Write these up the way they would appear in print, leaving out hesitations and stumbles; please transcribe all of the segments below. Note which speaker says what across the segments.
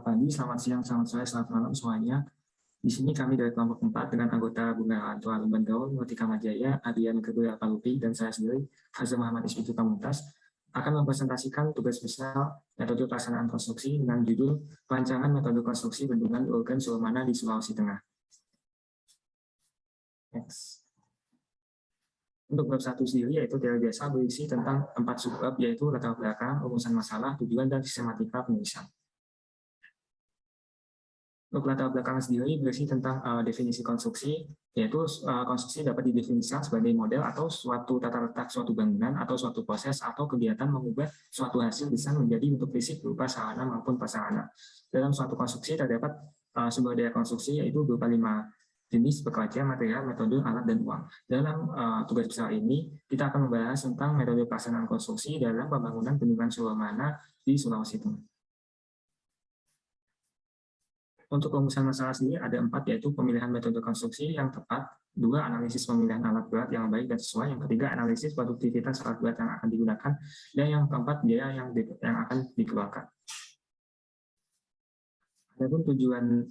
Speaker 1: pagi, selamat siang, selamat sore, selamat malam semuanya. Di sini kami dari kelompok 4 dengan anggota Bunga Antua Lumban Gaul, Mutika Majaya, Adian Kedua Palupi, dan saya sendiri, Hazam Muhammad Isbitu Pamungkas, akan mempresentasikan tugas besar metode pelaksanaan konstruksi dengan judul Perancangan Metode Konstruksi Bendungan Organ Sulumana di Sulawesi Tengah. Next. Untuk bab 1 sendiri yaitu teori biasa berisi tentang 4 subbab yaitu latar belakang, rumusan masalah, tujuan, dan sistematika penulisan. Untuk latar belakang sendiri berisi tentang definisi konstruksi, yaitu konstruksi dapat didefinisikan sebagai model atau suatu tata letak suatu bangunan atau suatu proses atau kegiatan mengubah suatu hasil desain menjadi bentuk fisik berupa sarana maupun prasarana. Dalam suatu konstruksi terdapat sumber daya konstruksi yaitu berupa 5 jenis pekerja, material, metode, alat, dan uang. Dalam tugas besar ini, kita akan membahas tentang metode pelaksanaan konstruksi dalam pembangunan bendungan Sulumana di Sulawesi Tengah. Untuk rumusan masalah sendiri ada 4, yaitu pemilihan metode konstruksi yang tepat, 2, analisis pemilihan alat berat yang baik dan sesuai, yang ketiga, analisis produktivitas alat berat yang akan digunakan, dan yang keempat, biaya yang akan dikeluarkan. Adapun tujuan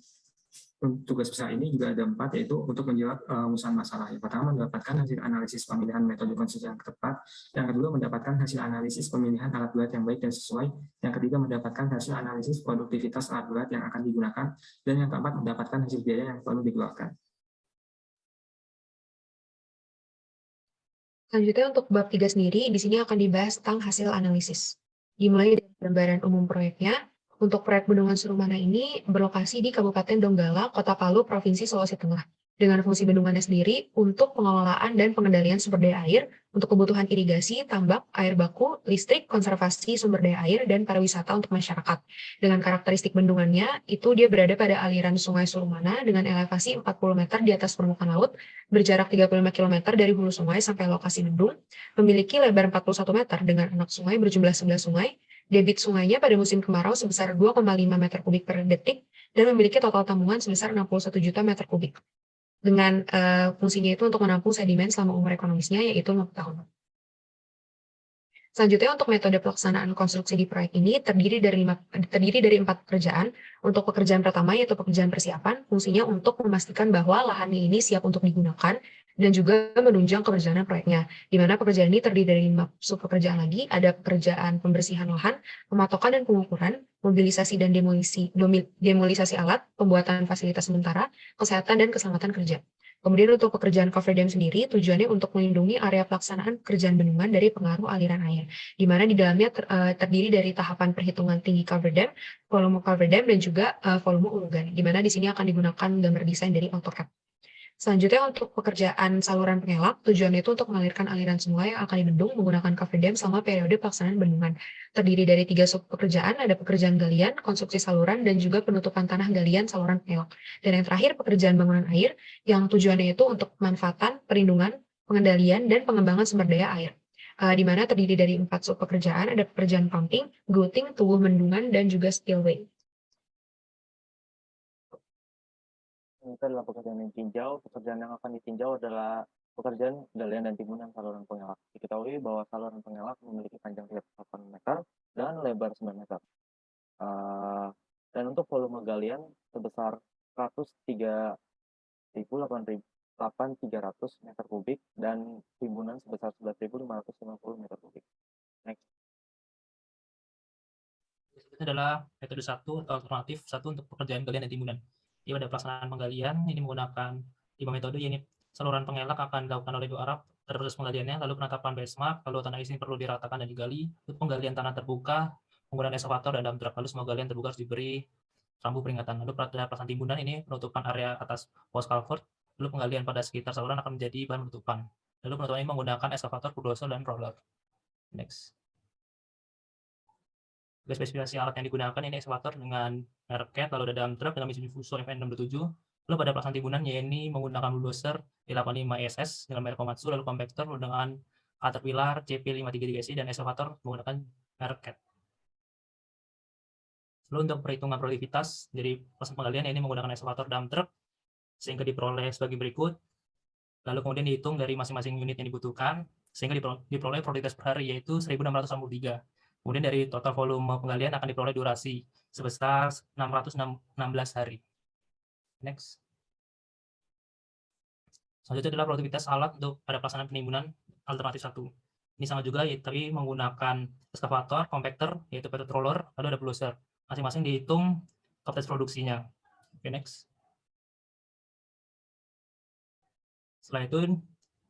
Speaker 1: tugas besar ini juga ada 4, yaitu untuk menjawab rumusan masalah. Yang pertama, mendapatkan hasil analisis pemilihan metode konstruksi yang tepat. Yang kedua, mendapatkan hasil analisis pemilihan alat berat yang baik dan sesuai. Yang ketiga, mendapatkan hasil analisis produktivitas alat berat yang akan digunakan. Dan yang keempat, mendapatkan hasil biaya yang perlu dikeluarkan.
Speaker 2: Selanjutnya untuk bab 3 sendiri, di sini akan dibahas tentang hasil analisis. Dimulai dari gambaran umum proyeknya. Untuk proyek Bendungan Sulumana ini berlokasi di Kabupaten Donggala, Kota Palu, Provinsi Sulawesi Tengah. Dengan fungsi bendungannya sendiri untuk pengelolaan dan pengendalian sumber daya air, untuk kebutuhan irigasi, tambak, air baku, listrik, konservasi sumber daya air, dan pariwisata untuk masyarakat. Dengan karakteristik bendungannya, itu dia berada pada aliran Sungai Sulumana dengan elevasi 40 meter di atas permukaan laut, berjarak 35 km dari hulu sungai sampai lokasi bendung, memiliki lebar 41 meter dengan anak sungai berjumlah 11 sungai, debit sungainya pada musim kemarau sebesar 2,5 meter kubik per detik, dan memiliki total tampungan sebesar 61 juta meter kubik. Dengan fungsinya itu untuk menampung sedimen selama umur ekonomisnya, yaitu 50 tahun. Selanjutnya untuk metode pelaksanaan konstruksi di proyek ini terdiri dari 4 pekerjaan. Untuk pekerjaan pertama yaitu pekerjaan persiapan, fungsinya untuk memastikan bahwa lahannya ini siap untuk digunakan dan juga menunjang keberjalanan proyeknya. Di mana pekerjaan ini terdiri dari 5 sub pekerjaan lagi, ada pekerjaan pembersihan lahan, pematokan dan pengukuran, mobilisasi dan demolisasi alat, pembuatan fasilitas sementara, kesehatan dan keselamatan kerja. Kemudian untuk pekerjaan cover dam sendiri, tujuannya untuk melindungi area pelaksanaan pekerjaan bendungan dari pengaruh aliran air, di mana di dalamnya terdiri dari tahapan perhitungan tinggi cover dam, volume cover dam, dan juga volume ulugan, di mana di sini akan digunakan gambar desain dari AutoCAD. Selanjutnya untuk pekerjaan saluran pengelak, tujuannya itu untuk mengalirkan aliran sungai yang akan dibendung menggunakan cover dam selama periode pelaksanaan bendungan. Terdiri dari 3 sub pekerjaan, ada pekerjaan galian, konstruksi saluran, dan juga penutupan tanah galian saluran pengelak. Dan yang terakhir pekerjaan bangunan air, yang tujuannya itu untuk pemanfaatan, perlindungan, pengendalian, dan pengembangan sumber daya air. Di mana terdiri dari 4 sub pekerjaan, ada pekerjaan pumping, grouting, tubuh bendungan, dan juga spillway.
Speaker 3: Itu adalah pekerjaan yang tinjau. Pekerjaan yang akan ditinjau adalah pekerjaan galian dan timbunan saluran pengelak. Diketahui bahwa saluran pengelak memiliki panjang 38 meter dan lebar 9 meter. Dan untuk volume galian sebesar 103.300 meter kubik dan timbunan sebesar 11.550 meter kubik. Next.
Speaker 4: Itu adalah metode 1 atau alternatif 1 untuk pekerjaan galian dan timbunan. Di pada pelaksanaan penggalian ini menggunakan 5 metode, yaitu saluran pengelak akan dilakukan oleh 2 arab pada proses penggaliannya, lalu penetapan benchmark, lalu tanah isi perlu diratakan dan digali, untuk penggalian tanah terbuka menggunakan eskavator dan dump truck, lalu semua galian terbuka harus diberi rambu peringatan. Lalu pada pelaksanaan timbunan ini penutupan area atas post culvert, lalu penggalian pada sekitar saluran akan menjadi bahan penutupan. Lalu penutupan ini menggunakan eskavator, bulldozer, dan roller. Next. Spesifikasi alat yang digunakan ini eskavator dengan merek CAT, lalu ada dump truck dengan mesin Fuso FN627. Lalu pada pelaksanaan timbunan ini menggunakan bulldozer D85ISS dengan merek Komatsu, lalu compactor dengan Caterpillar CP533C, dan eskavator menggunakan merek CAT. Lalu untuk perhitungan produktivitas dari proses penggalian ini menggunakan eskavator dump truck sehingga diperoleh sebagai berikut. Lalu kemudian dihitung dari masing-masing unit yang dibutuhkan sehingga diperoleh produktivitas per hari yaitu 1663. Kemudian dari total volume penggalian akan diperoleh durasi sebesar 616 hari. Next. Selanjutnya adalah produktivitas alat untuk pada pelaksanaan penimbunan alternatif 1. Ini sama juga, tapi menggunakan eskavator, kompakter, yaitu payload roller, lalu ada bulldozer. Masing-masing dihitung kapasitas produksinya. Oke, next. Setelah itu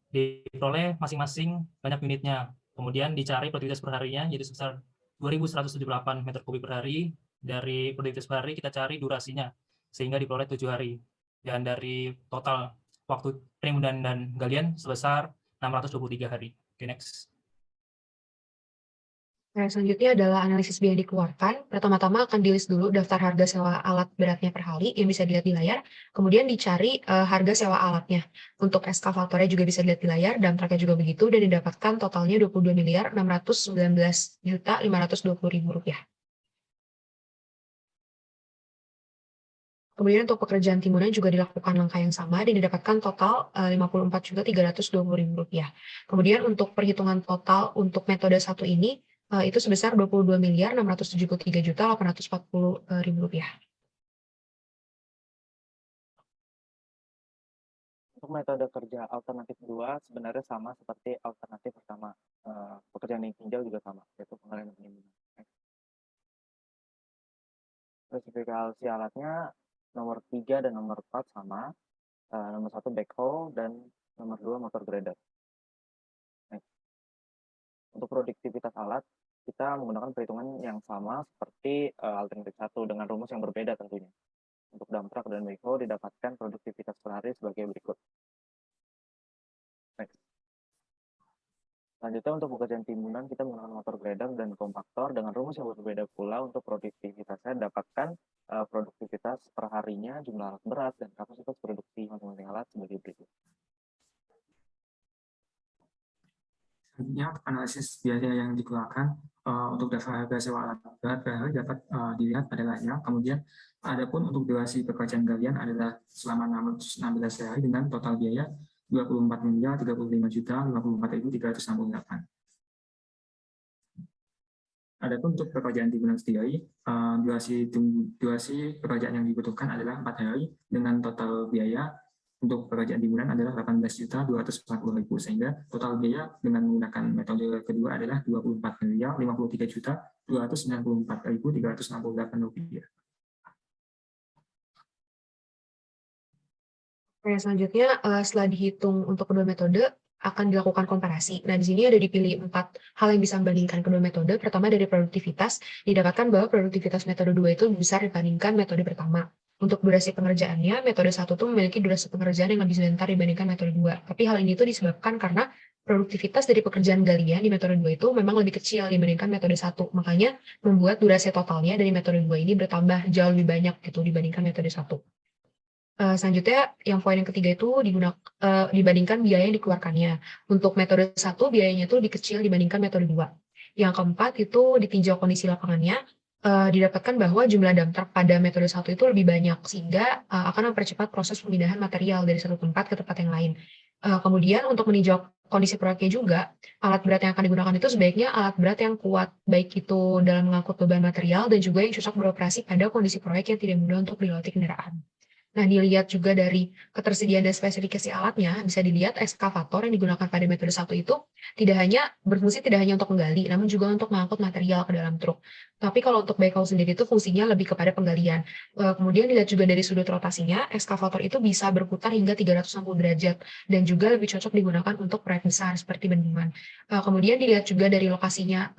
Speaker 4: diperoleh masing-masing banyak unitnya. Kemudian dicari produktivitas per harinya, yaitu sebesar 2.178 meter kubik per hari. Dari produktivitas per hari kita cari durasinya, sehingga diperoleh 7 hari. Dan dari total waktu penimbunan dan galian sebesar 623 hari. Oke, next.
Speaker 2: Nah, selanjutnya adalah analisis biaya yang dikeluarkan. Pertama-tama akan di-list dulu daftar harga sewa alat beratnya per hari yang bisa dilihat di layar. Kemudian dicari harga sewa alatnya. Untuk eskavatornya juga bisa dilihat di layar, dump trucknya juga begitu, dan didapatkan totalnya 22.619.520.000 rupiah. Kemudian untuk pekerjaan timbunan juga dilakukan langkah yang sama dan didapatkan total 54.320.000 rupiah. Kemudian untuk perhitungan total untuk metode 1 ini itu sebesar 22.673.840.000 rupiah.
Speaker 3: Untuk metode kerja alternatif 2 sebenarnya sama seperti alternatif pertama. Pekerjaan yang tinjau juga sama, yaitu penggalian dan penimbunan. Spesifikasi alatnya nomor 3 dan nomor 4 sama. Nomor 1 backhoe dan nomor 2 motor grader. Untuk produktivitas alat, kita menggunakan perhitungan yang sama seperti alternatif 1 dengan rumus yang berbeda tentunya. Untuk dump truck dan backhoe didapatkan produktivitas per hari sebagai berikut. Next. Selanjutnya untuk pekerjaan timbunan kita menggunakan motor grader dan kompaktor dengan rumus yang berbeda pula. Untuk produktivitasnya dapatkan produktivitas per harinya, jumlah alat berat, dan kapasitas produksi masing-masing alat sebagai berikut.
Speaker 1: Selanjutnya untuk analisis biaya yang dikeluarkan untuk daftar harga sewa alat berat per hari dapat dilihat pada layar. Kemudian adapun untuk durasi pekerjaan galian adalah selama 16 hari dengan total biaya 24.035.054.368. Adapun untuk pekerjaan timbunan sendiri, durasi pekerjaan yang dibutuhkan adalah 4 hari dengan total biaya untuk pekerjaan timbunan adalah 18.240.000, sehingga total biaya dengan menggunakan metode kedua adalah 24.053.294.368 rupiah.
Speaker 2: Oke, selanjutnya setelah dihitung untuk kedua metode akan dilakukan komparasi. Nah, di sini ada dipilih 4 hal yang bisa membandingkan kedua metode. Pertama dari produktivitas, didapatkan bahwa produktivitas metode 2 itu lebih besar dibandingkan metode pertama. Untuk durasi pengerjaannya, metode 1 itu memiliki durasi pengerjaan yang lebih sebentar dibandingkan metode 2. Tapi hal ini itu disebabkan karena produktivitas dari pekerjaan galian di metode 2 itu memang lebih kecil dibandingkan metode 1. Makanya membuat durasi totalnya dari metode 2 ini bertambah jauh lebih banyak gitu dibandingkan metode 1. Selanjutnya yang poin yang ketiga itu dibandingkan biaya yang dikeluarkannya. Untuk metode 1 biayanya itu lebih kecil dibandingkan metode 2. Yang keempat itu ditinjau kondisi lapangannya, didapatkan bahwa jumlah dump truck pada metode 1 itu lebih banyak sehingga akan mempercepat proses pemindahan material dari satu tempat ke tempat yang lain. Kemudian untuk meninjau kondisi proyeknya juga, alat berat yang akan digunakan itu sebaiknya alat berat yang kuat, baik itu dalam mengangkut beban material dan juga yang cocok beroperasi pada kondisi proyek yang tidak mudah untuk dilewati kendaraan. Nah, dilihat juga dari ketersediaan dan spesifikasi alatnya, bisa dilihat ekskavator yang digunakan pada metode 1 itu berfungsi tidak hanya untuk menggali, namun juga untuk mengangkut material ke dalam truk. Tapi kalau untuk backhoe sendiri itu fungsinya lebih kepada penggalian. Kemudian dilihat juga dari sudut rotasinya, ekskavator itu bisa berputar hingga 360 derajat dan juga lebih cocok digunakan untuk proyek besar seperti bendungan. Kemudian dilihat juga dari lokasinya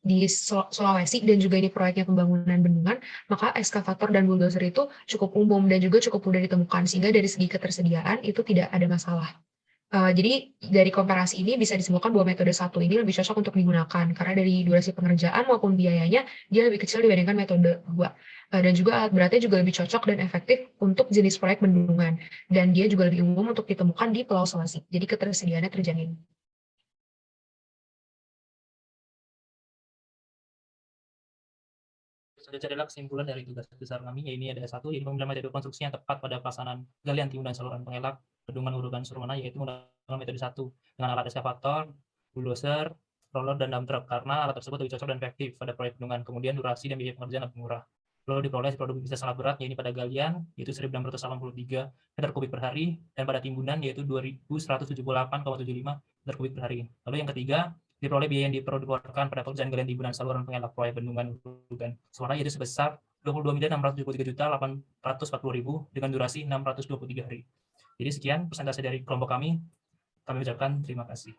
Speaker 2: di Sulawesi dan juga ini proyeknya pembangunan bendungan, maka ekskavator dan bulldozer itu cukup umum dan juga cukup mudah ditemukan sehingga dari segi ketersediaan itu tidak ada masalah. Jadi dari komparasi ini bisa disimpulkan bahwa metode 1 ini lebih cocok untuk digunakan karena dari durasi pengerjaan maupun biayanya dia lebih kecil dibandingkan metode 2. Dan juga alat beratnya juga lebih cocok dan efektif untuk jenis proyek bendungan dan dia juga lebih umum untuk ditemukan di Pulau Sulawesi. Jadi ketersediaannya terjamin.
Speaker 4: Selanjutnya adalah kesimpulan dari tugas besar kami, yaitu ada 1, yaitu pemilihan metode konstruksi yang tepat pada pelaksanaan galian timbunan saluran pengelak bendungan urukan Surmana, yaitu menggunakan metode 1 dengan alat eskavator, bulldozer, roller dan dump truck karena alat tersebut lebih cocok dan efektif pada proyek bendungan. Kemudian durasi dan biaya pengerjaan lebih murah. Lalu diperoleh produk bisa skala berat, yaitu pada galian, yaitu 1.683 meter kubik per hari, dan pada timbunan, yaitu 2.178,75 meter kubik per hari. Lalu yang ketiga, diperoleh biaya yang perlu dikeluarkan pada pekerjaan galian timbunan saluran pengelak proyek bendungan Hulugan Suara, yaitu sebesar 22.673.840.000 dengan durasi 623 hari. Jadi sekian presentasi dari kelompok kami. Kami ucapkan terima kasih.